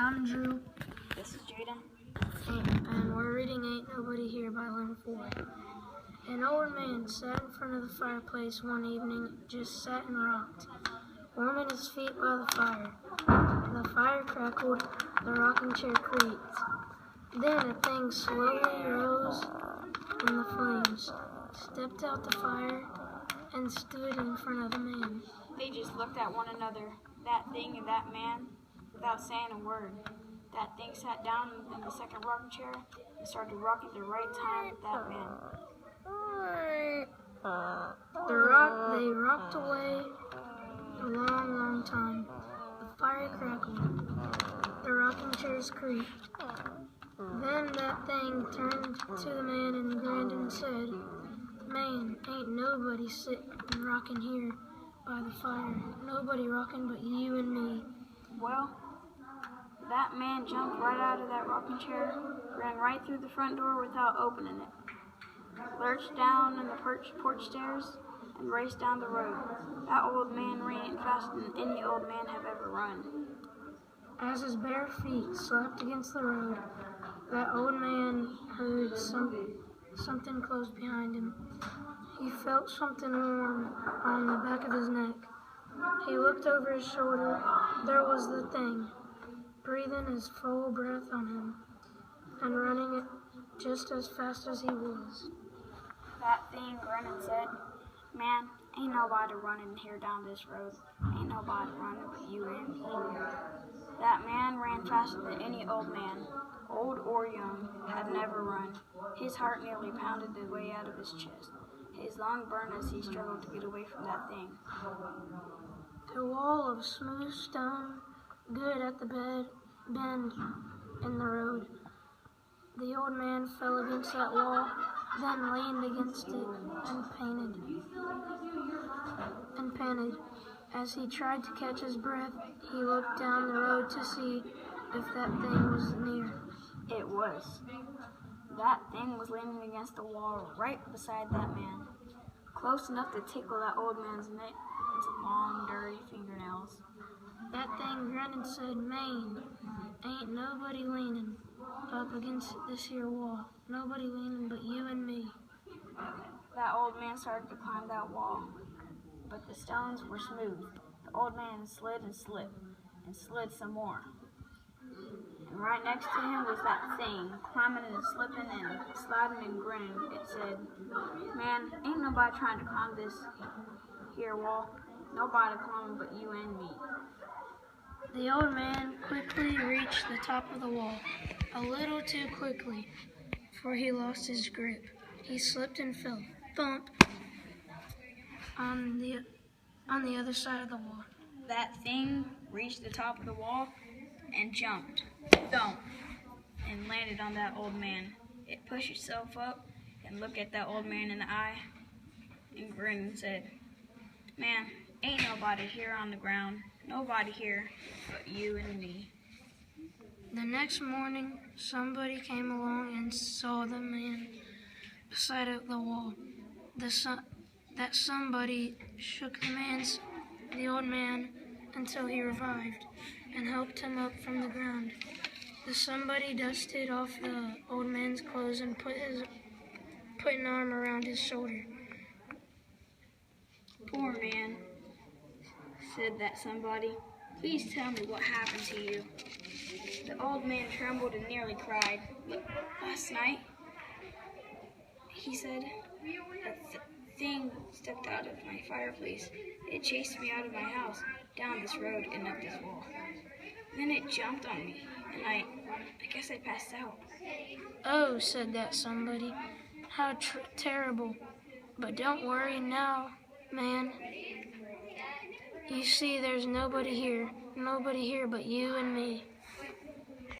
I'm Drew, This is Jaden. and we're reading Ain't Nobody Here by Lynn Ford. An old man sat in front of the fireplace one evening, just sat and rocked, warming his feet by the fire. The fire crackled, the rocking chair creaked. Then a thing slowly rose from the flames, stepped out the fire, and stood in front of the man. They just looked at one another, that thing and that man, without saying a word. That thing sat down in the second rocking chair and started rocking the right time with that man. They rocked away a long, long time. The fire crackled. The rocking chairs creaked. Then that thing turned to the man and grinned and said, "Man, ain't nobody sitting and rocking here by the fire. Nobody rocking but you and me." Well, that man jumped right out of that rocking chair, ran right through the front door without opening it, lurched down in the porch stairs, and raced down the road. That old man ran faster than any old man have ever run. As his bare feet slapped against the road, that old man heard something close behind him. He felt something warm on the back of his neck. He looked over his shoulder. There was the thing, breathing his full breath on him, and running it just as fast as he was. That thing grinned and said, "Man, ain't nobody running here down this road. Ain't nobody running but you and me." That man ran faster than any old man, old or young, had never run. His heart nearly pounded the way out of his chest. His lung burned as he struggled to get away from that thing. A wall of smooth stone, good at the bend in the road. The old man fell against that wall, then leaned against it and panted. As he tried to catch his breath, he looked down the road to see if that thing was near. It was. That thing was leaning against the wall right beside that man, close enough to tickle that old man's neck with its long, dirty fingernails. That thing grinned and said, "Man, ain't nobody leaning up against this here wall. Nobody leaning but you and me." That old man started to climb that wall, but the stones were smooth. The old man slid and slipped, and slid some more. And right next to him was that thing, climbing and slipping and sliding and grinning. It said, "Man, ain't nobody trying to climb this here wall. Nobody climbing but you and me." The old man quickly reached the top of the wall, a little too quickly, for he lost his grip. He slipped and fell, thump, on the other side of the wall. That thing reached the top of the wall and jumped, thump, and landed on that old man. It pushed itself up and looked at that old man in the eye and grinned and said, "Man, ain't nobody here on the ground. Nobody here but you and me." The next morning, somebody came along and saw the man beside the wall. That somebody shook the old man until he revived and helped him up from the ground. The somebody dusted off the old man's clothes and put an arm around his shoulder. "Poor man," said that somebody. "Please tell me what happened to you." The old man trembled and nearly cried. "Last night," he said, "a thing stepped out of my fireplace. It chased me out of my house, down this road and up this wall. Then it jumped on me, and I guess I passed out." "Oh," said that somebody, "how terrible. But don't worry now, man. You see, there's nobody here but you and me."